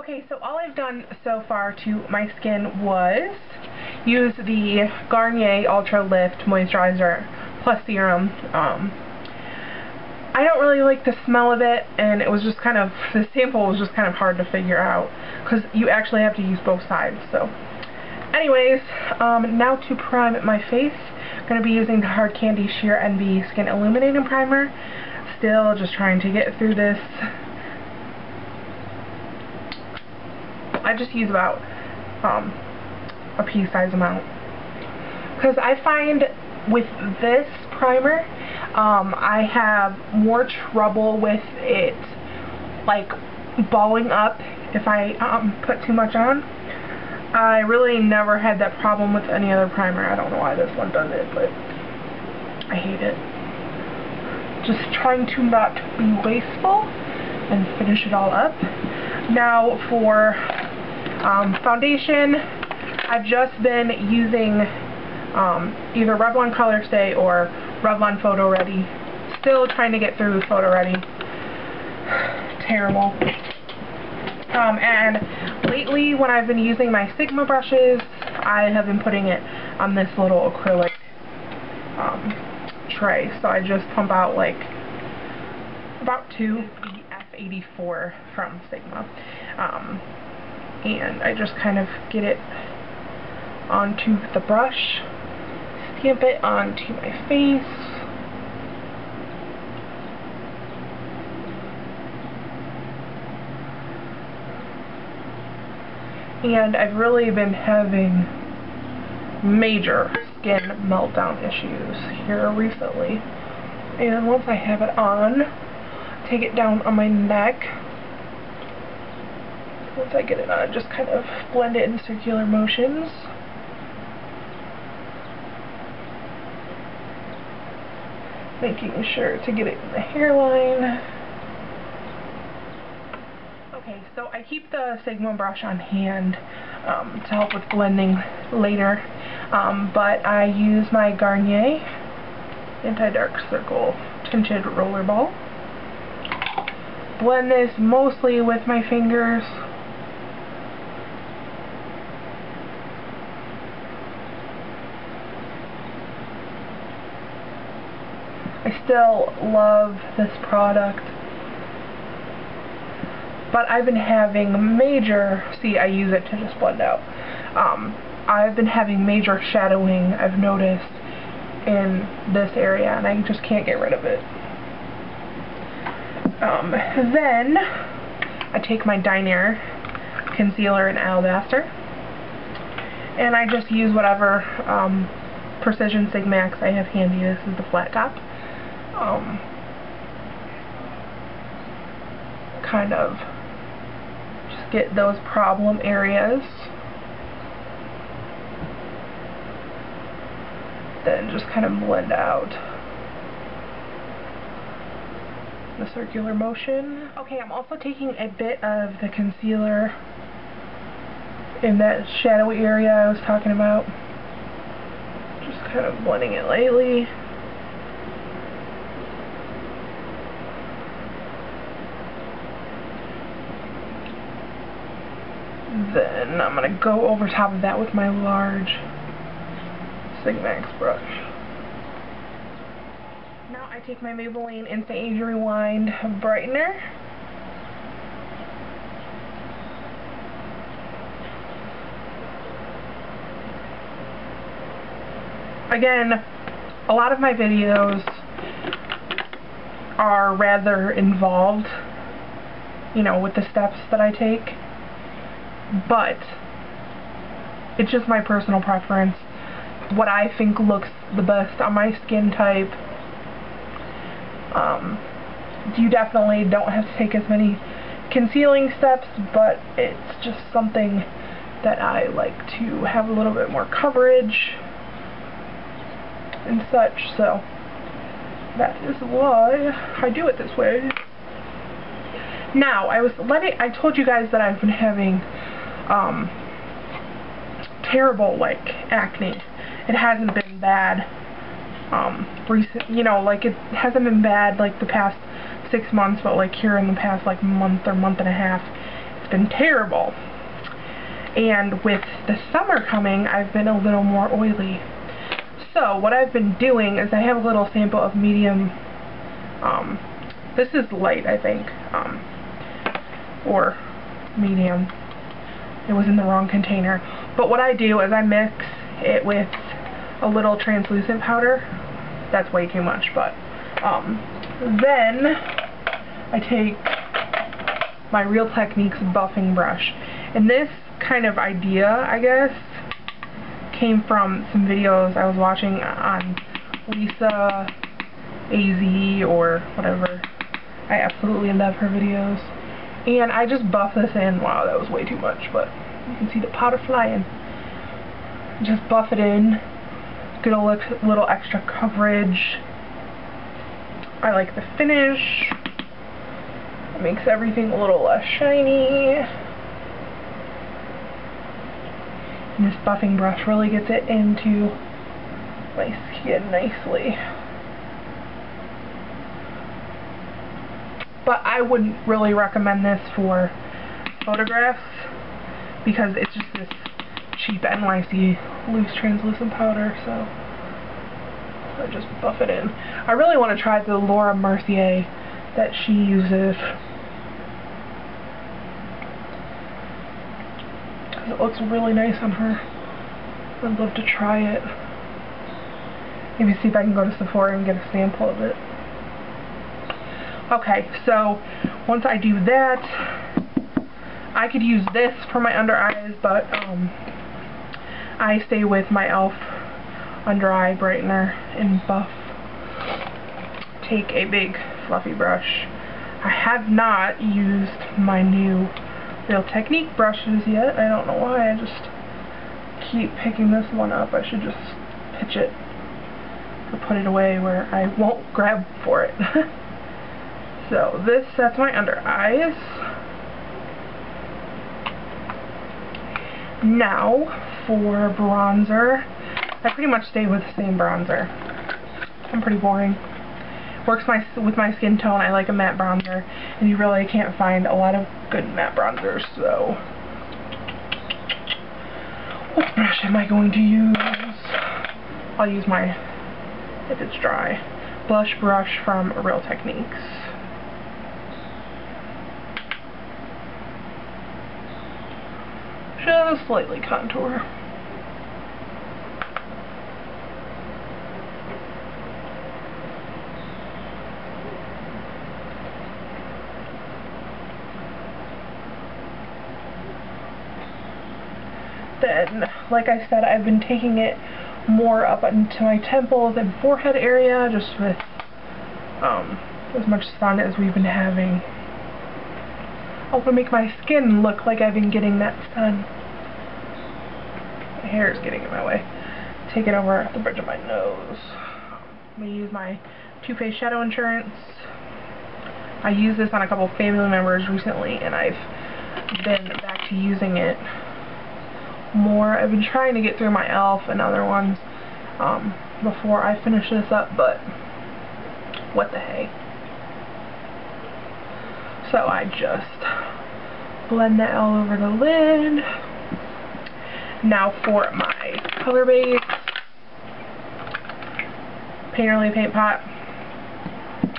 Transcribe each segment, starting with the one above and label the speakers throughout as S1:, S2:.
S1: Okay, so all I've done so far to my skin was use the Garnier Ultra Lift Moisturizer plus Serum. I don't really like the smell of it, and it was just kind of, the sample was just kind of hard to figure out, because you actually have to use both sides, so. Anyways, now to prime my face, I'm going to be using the Hard Candy Sheer Envy Skin Illuminating Primer. Still just trying to get through this. I just use about a pea-size amount, because I find with this primer I have more trouble with it like balling up if I put too much on. I really never had that problem with any other primer. I don't know why this one does it, but I hate it. Just trying to not be wasteful and finish it all up. Now for foundation, I've just been using either Revlon Color Stay or Revlon Photo Ready. Still trying to get through Photo Ready. Terrible. And lately, when I've been using my Sigma brushes, I have been putting it on this little acrylic tray. So I just pump out like about 2 F84 from Sigma. And I just kind of get it onto the brush, stamp it onto my face, and I've really been having major skin meltdown issues here recently, and once I have it on, take it down on my neck. Once I get it on, just kind of blend it in circular motions. Making sure to get it in the hairline. Okay, so I keep the Sigma brush on hand to help with blending later, but I use my Garnier Anti-Dark Circle Tinted Rollerball. Blend this mostly with my fingers. I still love this product, but I've been having major, see, I use it to just blend out. I've been having major shadowing, I've noticed, in this area, and I just can't get rid of it. Then I take my Dinair concealer in Alabaster, and I just use whatever Precision Sigmax I have handy. This is the flat top. Kind of just get those problem areas, then just kind of blend out the circular motion. Okay, I'm also taking a bit of the concealer in that shadowy area I was talking about, just kind of blending it lightly. Then I'm going to go over top of that with my large Sigmax brush. Now I take my Maybelline Instant Age Rewind Brightener. Again, a lot of my videos are rather involved, you know, with the steps that I take. But it's just my personal preference, what I think looks the best on my skin type. You definitely don't have to take as many concealing steps, but it's just something that I like to have a little bit more coverage and such, so that is why I do it this way. Now, I told you guys that I've been having terrible, like, acne. It hasn't been bad recent, you know, like, it hasn't been bad like the past 6 months, but like here in the past like month or month and a half, it's been terrible. And with the summer coming, I've been a little more oily. So what I've been doing is I have a little sample of medium, this is light, I think, or medium. It was in the wrong container. But what I do is I mix it with a little translucent powder. That's way too much, but then I take my Real Techniques buffing brush. And this kind of idea, I guess, came from some videos I was watching on Lisa AZ or whatever. I absolutely love her videos. And I just buff this in. Wow, that was way too much, but you can see the powder flying. Just buff it in. Get a little extra coverage. I like the finish. It makes everything a little less shiny. And this buffing brush really gets it into my skin nicely. But I wouldn't really recommend this for photographs because it's just this cheap M.A.C loose translucent powder, so I just buff it in. I really want to try the Laura Mercier that she uses because it looks really nice on her. I'd love to try it. Maybe see if I can go to Sephora and get a sample of it. Okay, so once I do that, I could use this for my under eyes, but I stay with my e.l.f. under eye brightener and buff. Take a big fluffy brush. I have not used my new Real Technique brushes yet. I don't know why. I just keep picking this one up. I should just pitch it or put it away where I won't grab for it. So this sets my under eyes. Now for bronzer, I pretty much stay with the same bronzer. I'm pretty boring. Works with my skin tone. I like a matte bronzer, and you really can't find a lot of good matte bronzers, so what brush am I going to use? I'll use my, if it's dry, blush brush from Real Techniques. Just slightly contour. Then, like I said, I've been taking it more up into my temples and forehead area, just with as much sun as we've been having. I want to make my skin look like I've been getting that sun. My hair is getting in my way. Take it over the bridge of my nose. I'm going to use my Too Faced Shadow Insurance. I used this on a couple family members recently, and I've been back to using it more. I've been trying to get through my e.l.f. and other ones before I finish this up, but what the hey. So I just blend that all over the lid. Now for my color base, Painterly Paint Pot.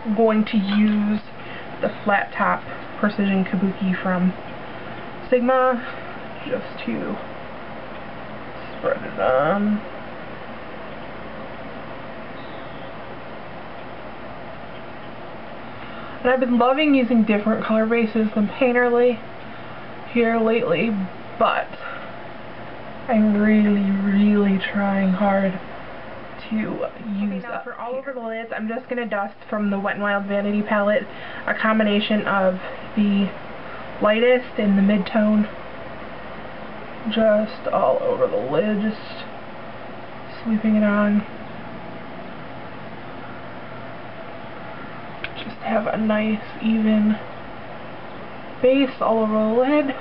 S1: I'm going to use the flat top Precision Kabuki from Sigma just to spread it on. And I've been loving using different color bases than Painterly here lately, but I'm really trying hard to use up. For all over the lids, I'm just going to dust from the Wet n Wild Vanity palette a combination of the lightest and the mid-tone, just all over the lid, just sweeping it on. Just have a nice even base all over the lid.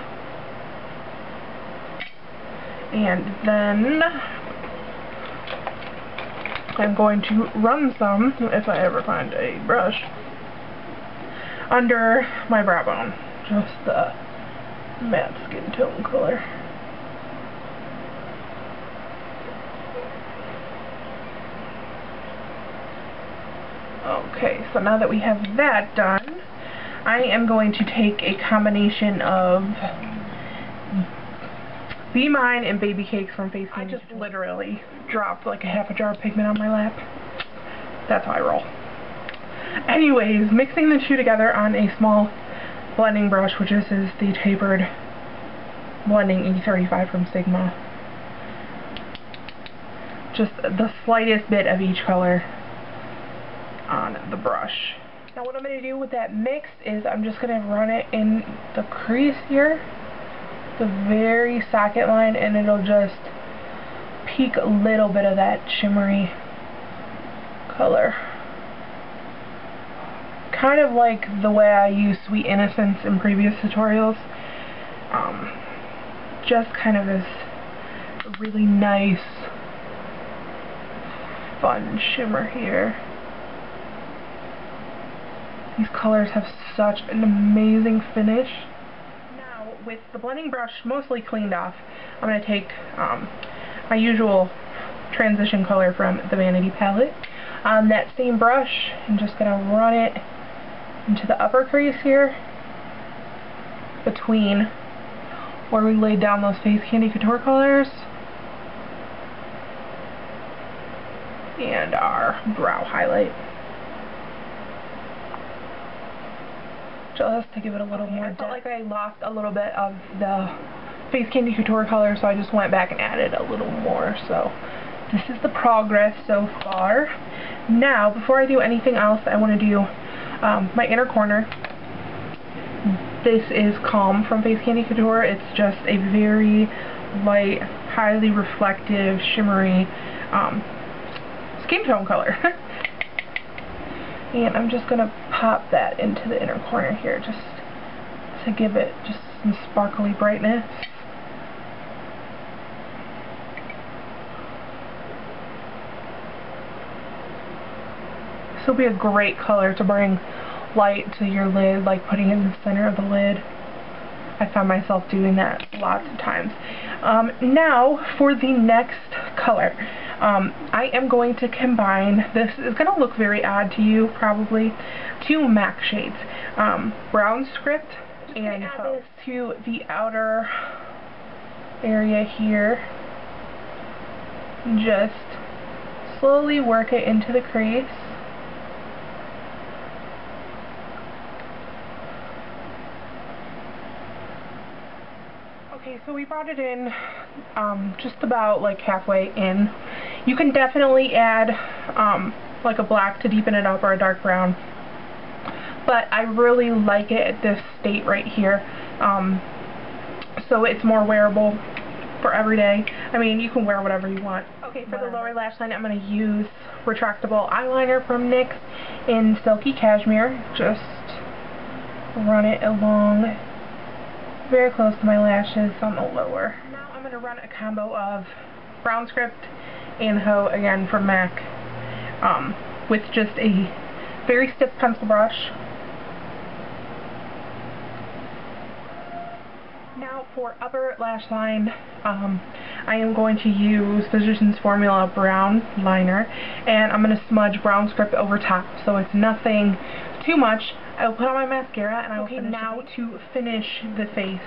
S1: And then I'm going to run some, if I ever find a brush, under my brow bone. Just matte skin tone color. Okay, so now that we have that done, I am going to take a combination of Be Mine and Baby Cakes from Face Candy. I just literally dropped like a half a jar of pigment on my lap. That's how I roll. Anyways, mixing the two together on a small blending brush, which is the tapered blending E35 from Sigma. Just the slightest bit of each color on the brush. Now what I'm going to do with that mix is I'm just going to run it in the crease here, the very socket line, and it'll just peak a little bit of that shimmery color. Kind of like the way I use Sweet Innocence in previous tutorials. Just kind of as a really nice, fun shimmer here. These colors have such an amazing finish. Now, with the blending brush mostly cleaned off, I'm going to take my usual transition color from the Vanity palette on that same brush. I'm just going to run it into the upper crease here, between where we laid down those Face Candy Couture colors and our brow highlight. Just to give it a little more depth. I felt like I lost a little bit of the Face Candy Couture color, so I just went back and added a little more. So this is the progress so far. Now, before I do anything else, I want to do my inner corner. This is Calm from Face Candy Couture. It's just a very light, highly reflective, shimmery skin tone color. And I'm just going to pop that into the inner corner here, just to give it just some sparkly brightness. This will be a great color to bring light to your lid, like putting it in the center of the lid. I found myself doing that lots of times. Now for the next color. I am going to combine, this is going to look very odd to you probably, two M.A.C shades. Brown Script, and add this to the outer area here. Just slowly work it into the crease. Okay, so we brought it in just about like halfway in. You can definitely add like a black to deepen it up, or a dark brown, but I really like it at this state right here, so it's more wearable for every day. I mean, you can wear whatever you want. Okay, for the lower lash line, I'm going to use retractable eyeliner from NYX in Silky Cashmere. Just run it along very close to my lashes on the lower. Now I'm going to run a combo of Brown Script and Ho, again from M.A.C, with just a very stiff pencil brush. Now for upper lash line, I am going to use Physicians Formula Brown Liner, and I'm going to smudge Brown Script over top, so it's nothing too much. I will put on my mascara, and I will finish now to finish the face.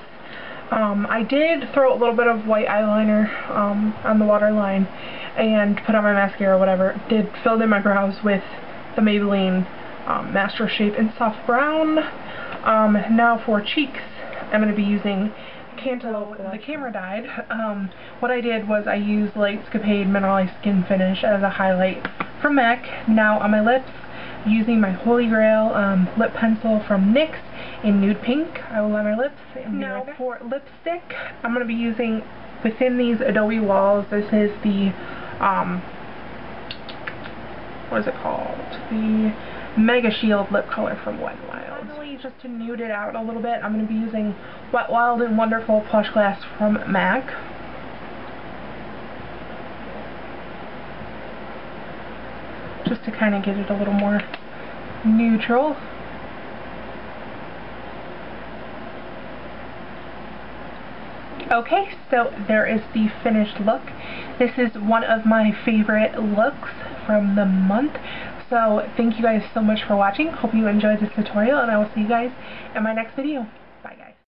S1: I did throw a little bit of white eyeliner on the waterline and put on my mascara, whatever. Filled in my brows with the Maybelline Master Shape in Soft Brown. Now for cheeks, I'm going to be using Cantaloupe. The camera died. What I did was I used Lightscapade Mineralized Skin Finish as a highlight from M.A.C. Now on my lips, using my Holy Grail lip pencil from NYX in Nude Pink. I will line my lips. Now for lipstick, I'm going to be using, within these Adobe Walls, this is the, what is it called? The Mega Shield lip color from Wet n Wild. Finally, just to nude it out a little bit, I'm going to be using Wet n Wild and Wonderful Plush Glass from M.A.C. Just to kind of get it a little more neutral. Okay, so there is the finished look. This is one of my favorite looks from the month. So thank you guys so much for watching. Hope you enjoyed this tutorial, and I will see you guys in my next video.